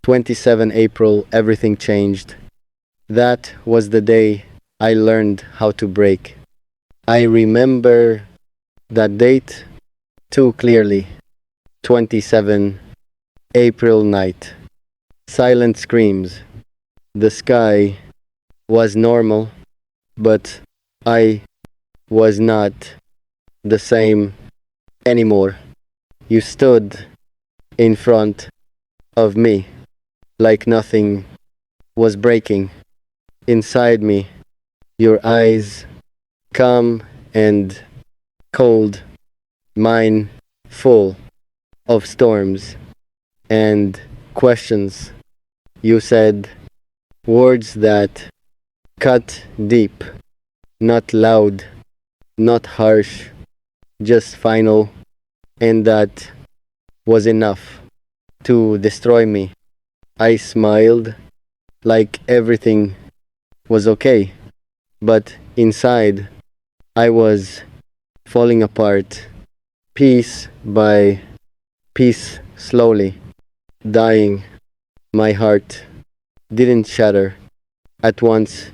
27 April, everything changed. That was the day I learned how to break. I remember that date too clearly. 27 April night. Silent screams. The sky was normal, but I was not the same anymore. You stood in front of me like nothing was breaking inside me. Your eyes, calm and cold, mine full of storms and questions. You said words that cut deep, not loud, not harsh, just final, and that was enough to destroy me. I smiled like everything was okay, but inside I was falling apart, piece by piece, slowly dying. My heart didn't shatter at once,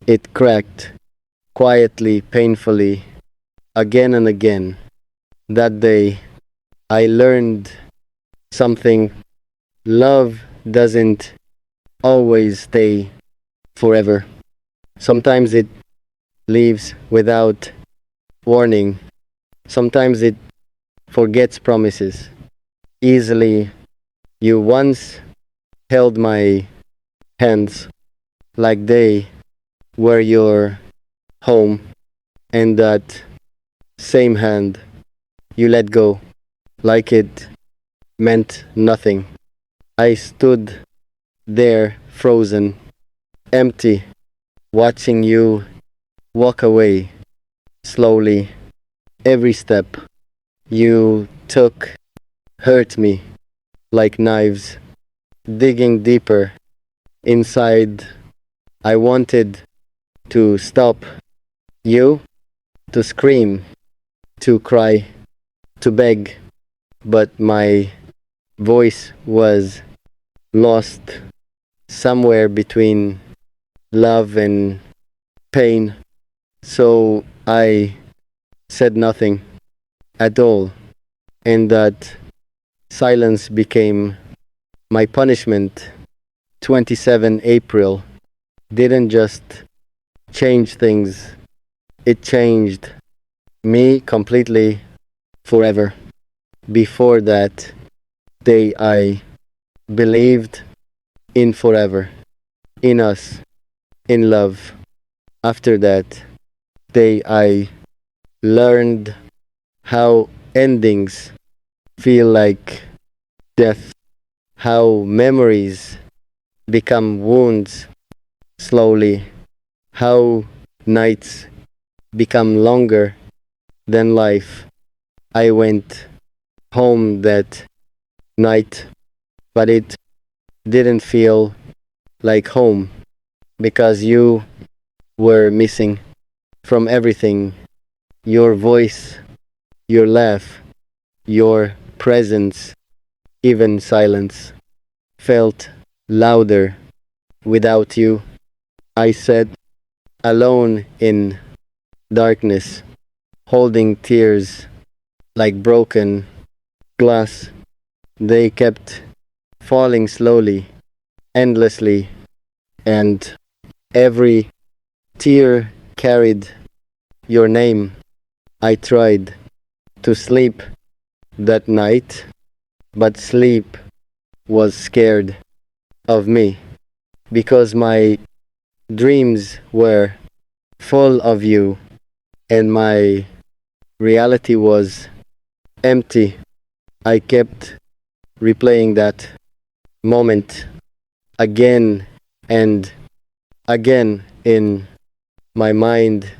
it cracked quietly, painfully, again and again. That day, I learned something. Love doesn't always stay forever. Sometimes it leaves without warning. Sometimes it forgets promises easily. You once held my hands like they were your home, and that same hand you let go like it meant nothing. I stood there frozen, empty, watching you walk away slowly. Every step you took hurt me like knives, digging deeper inside. I wanted to stop you, to scream, to cry, to beg, but my voice was lost somewhere between love and pain. So I said nothing at all, and that silence became my punishment. 27 April didn't just change things, it changed me completely, forever. Before that day, I believed in forever, in us, in love. After that day, I learned how endings feel like death, how memories become wounds slowly, how nights become longer than life. I went home that night, but it didn't feel like home because you were missing from everything. Your voice, your laugh, your presence, even silence felt louder without you. I sat alone in darkness, holding tears like broken glass. They kept falling slowly, endlessly, and every tear carried your name. I tried to sleep that night, but sleep was scared of me because my dreams were full of you and my reality was empty. I kept replaying that moment again and again in my mind,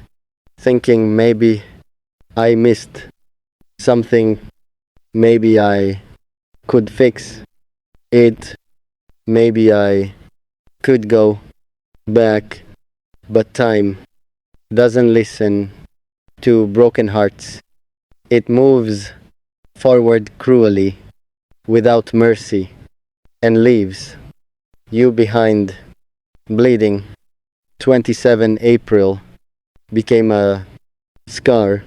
thinking maybe I missed something, maybe I could fix it, maybe I could go back, but time doesn't listen to broken hearts. It moves forward cruelly, without mercy. and leaves you behind bleeding. 27 April became a scar,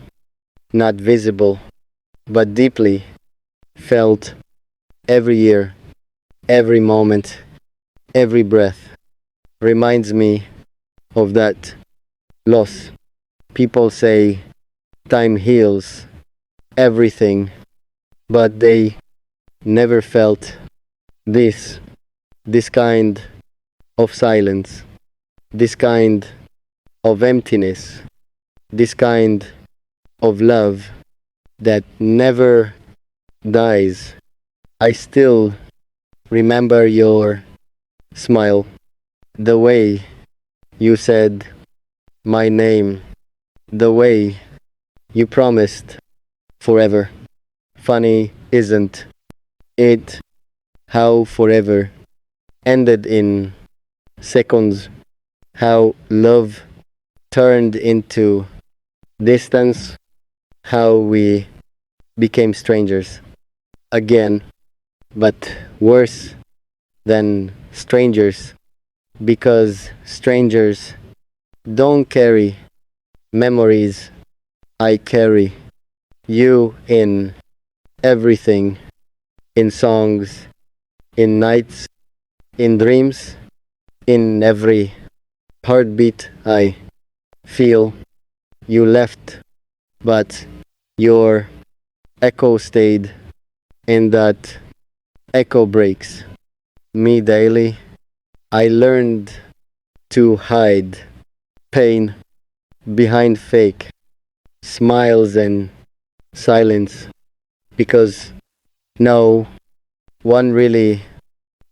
not visible, but deeply felt every year, every moment, every breath reminds me of that loss. People say time heals everything, but they never felt this, this kind of silence, this kind of emptiness, this kind of love that never dies. I still remember your smile, the way you said my name, the way you promised forever. Funny, isn't it, how forever ended in seconds, how love turned into distance, how we became strangers again, but worse than strangers because strangers don't carry memories. I carry you in everything, in songs, in nights, in dreams, in every heartbeat I feel. You left, but your echo stayed, and that echo breaks me daily. I learned to hide pain behind fake smiles and silence because no one really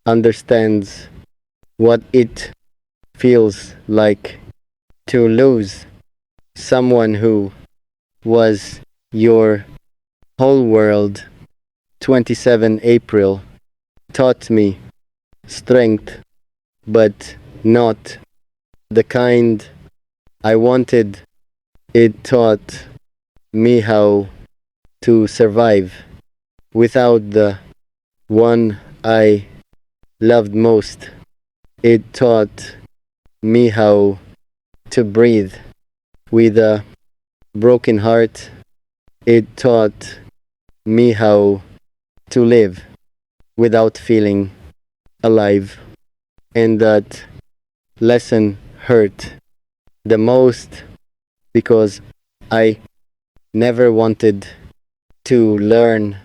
understands what it feels like to lose someone who was your whole world. 27 April taught me strength, but not the kind I wanted. It taught me how to survive without the one I loved most. It taught me how to breathe with a broken heart. It taught me how to live without feeling alive. And that lesson hurt the most because I never wanted to learn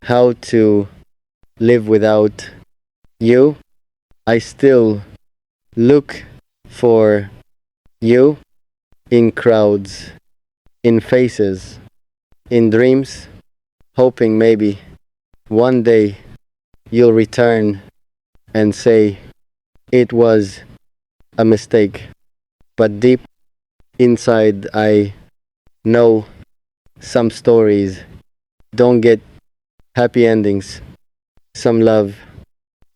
how to live without you. I still look for you in crowds, in faces, in dreams, hoping maybe one day you'll return and say it was a mistake. But deep inside, I know some stories don't get happy endings. Some love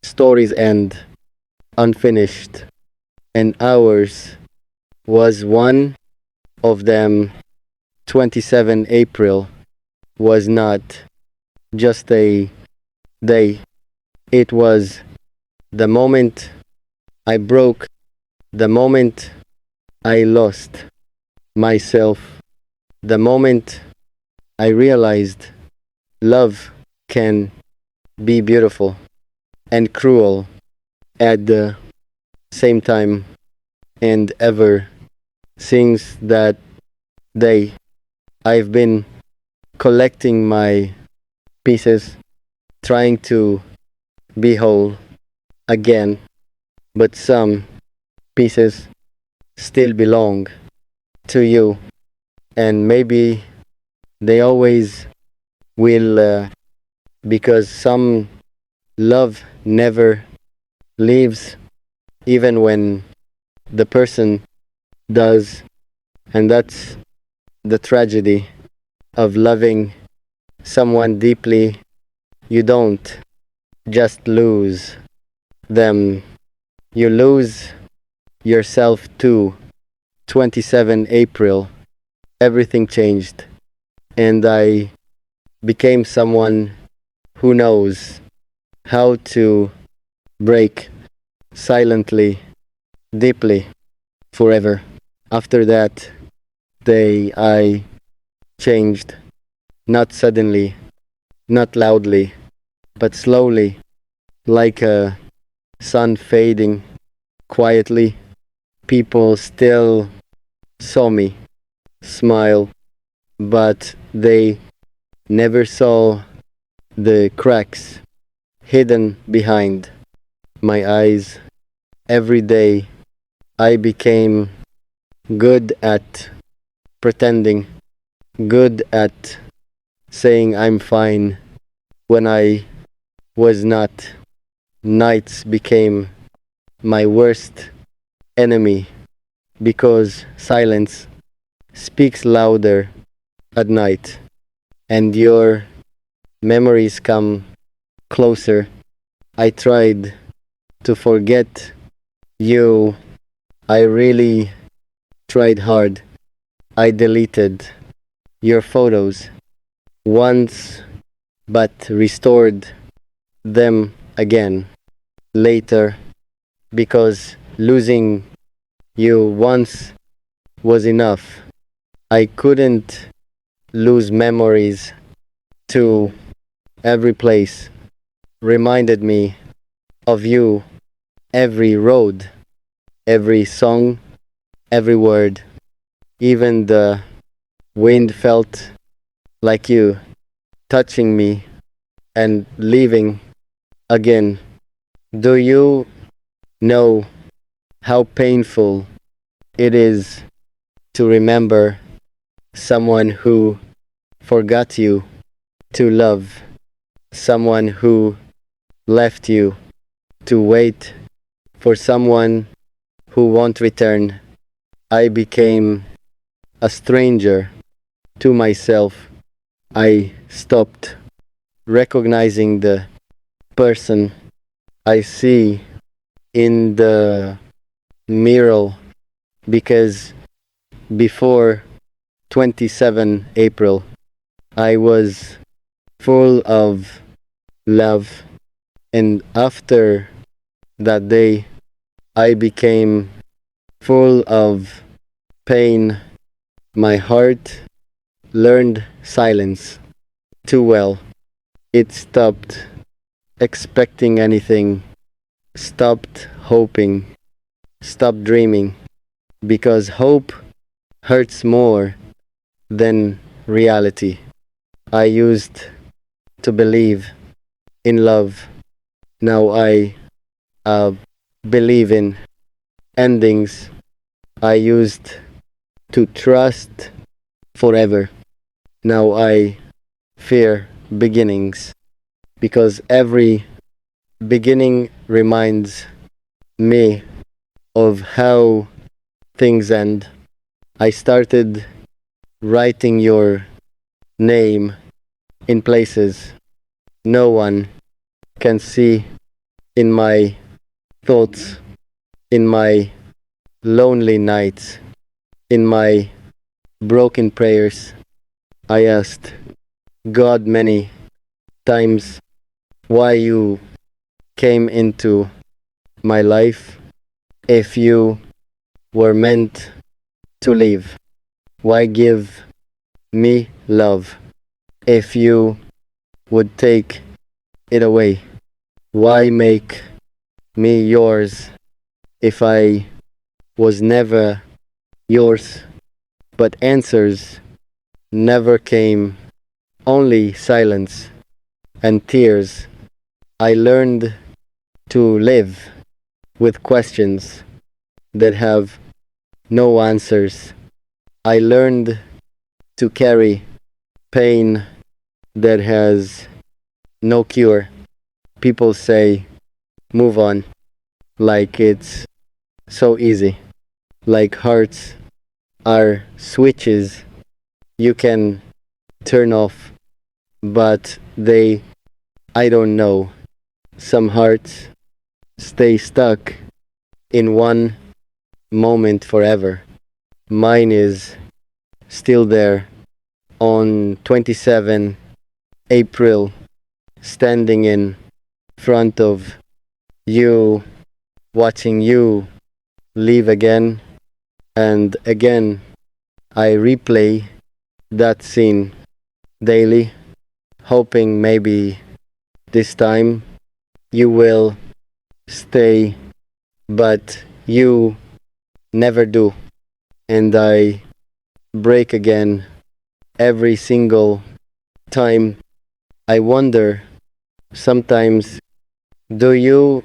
stories end unfinished, and ours was one of them. 27 April was not just a day, it was the moment I broke, the moment I lost myself, the moment I realized love can be beautiful and cruel at the same time. And ever since that day, I've been collecting my pieces, trying to be whole again, but some pieces still belong to you, and maybe they always will, because some love never leaves, even when the person does, and that's the tragedy of loving someone deeply. You don't just lose them, you lose yourself too. 27 April, everything changed, and I became someone who knows how to break silently, deeply, forever. After that day, I changed, not suddenly, not loudly, but slowly, like a sun fading quietly. People still saw me smile, but they never saw the cracks hidden behind my eyes. Every day I became good at pretending, good at saying I'm fine when I was not. Nights became my worst enemy because silence speaks louder at night and your memories come closer. I tried to forget you. I really tried hard. I deleted your photos once but restored them again later because losing you once was enough. I couldn't lose memories to every place reminded me of you, every road, every song, every word. Even the wind felt like you touching me and leaving again. Do you know how painful it is to remember someone who forgot you, to love someone who left you, to wait for someone who won't return? I became a stranger to myself. I stopped recognizing the person I see in the mirror because before 27 April, I was full of love, and after that day, I became full of pain. My heart learned silence too well. It stopped expecting anything, stopped hoping, stopped dreaming, because hope hurts more than reality. I used to believe in love. Now I uh, believe in endings. I used to trust forever. Now I fear beginnings because every beginning reminds me of how things end. I started writing your name in places no one can see, in my thoughts, in my lonely nights, in my broken prayers. I asked God many times why you came into my life if you were meant to live. Why give me love if you would take it away? Why make me yours if I was never yours? But answers never came, only silence and tears. I learned to live with questions that have no answers. I learned to carry pain that has no cure. People say, move on, like it's so easy. Like hearts are switches you can turn off, but I don't know. Some hearts stay stuck in one moment forever. Mine is still there on 27 April, standing in front of You, watching you leave again and again. I replay that scene daily, hoping maybe this time you will stay, but you never do. And I break again every single time. I wonder sometimes, do you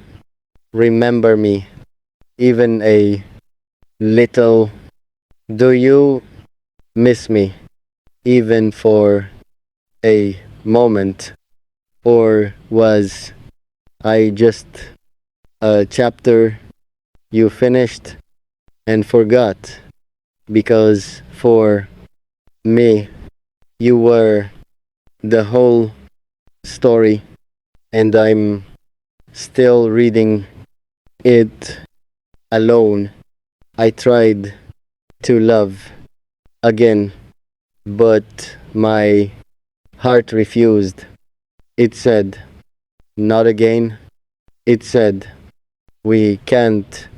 remember me even a little? Do you miss me even for a moment? Or was I just a chapter you finished and forgot? Because for me, you were the whole story, and I'm still reading it alone. I tried to love again, but my heart refused. It said, not again. It said, we can't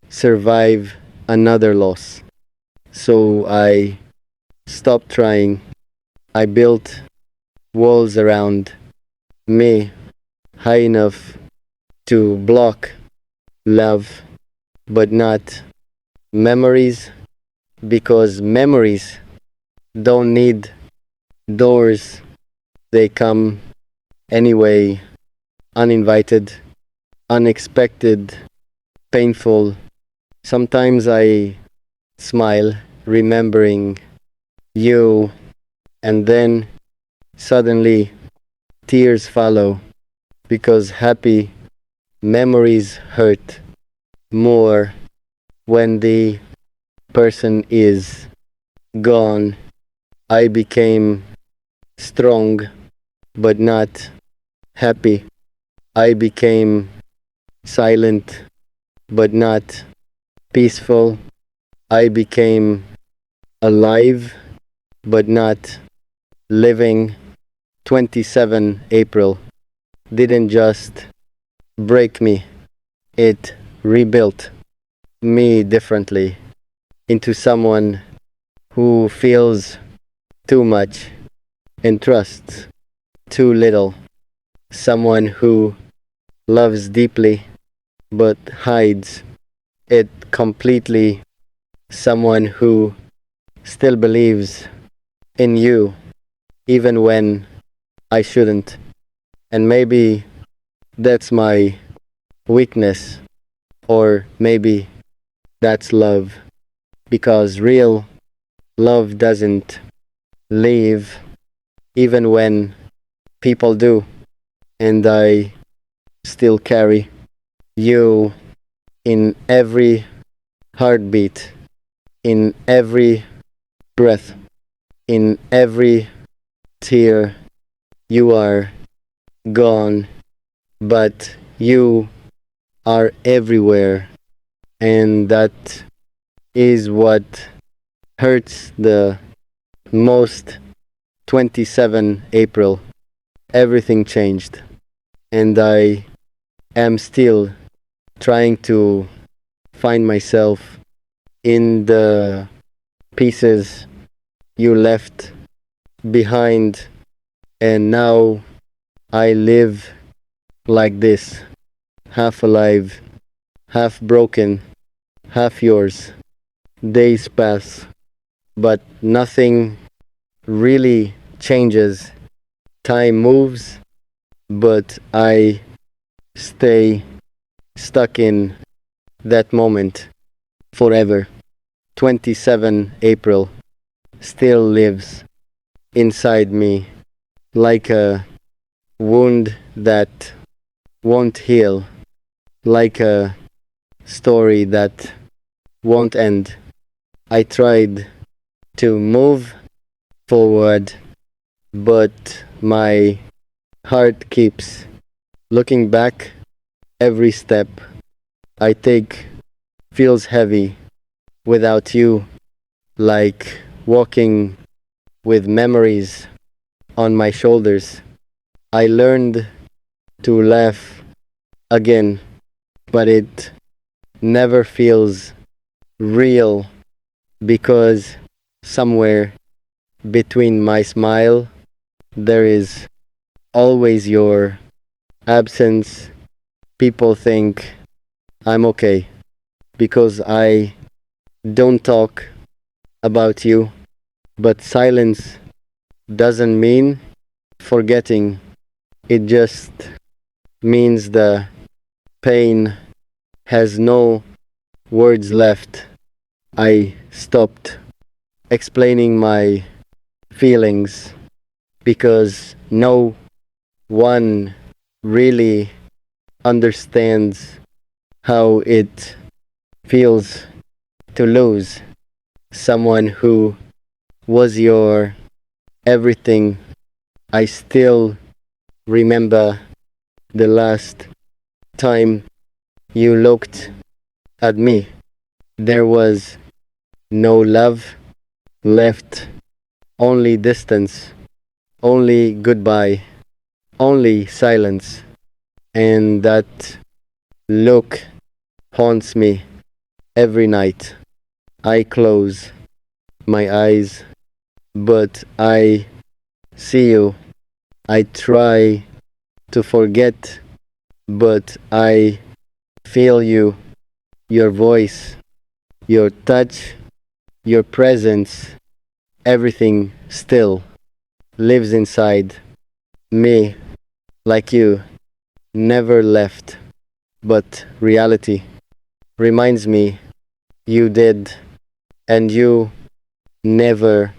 survive another loss. So I stopped trying. I built walls around me high enough to block love, but not memories, because memories don't need doors. They come anyway, uninvited, unexpected, painful. Sometimes I smile, remembering you, and then suddenly tears follow, because happy memories hurt more when the person is gone. I became strong, but not happy. I became silent, but not peaceful. I became alive, but not living. 27 April didn't just break me, it rebuilt me differently into someone who feels too much and trusts too little. Someone who loves deeply but hides it completely. Someone who still believes in you even when I shouldn't. And maybe that's my weakness, or maybe that's love. Because real love doesn't leave even when people do. And I still carry you in every heartbeat, in every breath, in every tear. You are gone, but you are everywhere. And that is what hurts the most. 27 April, everything changed. And I am still trying to find myself in the pieces you left behind. And now I live like this, half alive, half broken, half yours. Days pass, but nothing really changes. Time moves, but I stay stuck in that moment forever. 27 April still lives inside me like a wound that won't heal, like a story that won't end. I tried to move forward, but my heart keeps looking back. Every step I take feels heavy without you, like walking with memories on my shoulders. I learned to laugh again, but it never feels real because somewhere between my smile there is always your absence. People think I'm okay because I don't talk about you, but silence doesn't mean forgetting. It just means the pain has no words left. I stopped explaining my feelings because no one really understands how it feels to lose someone who was your everything. I still remember the last time you looked at me. There was no love left, only distance, only goodbye, only silence. And that look haunts me every night. I close my eyes, but I see you. I try to forget, but I feel you, your voice, your touch, your presence, everything still lives inside me like you never left. But reality reminds me you did, and you never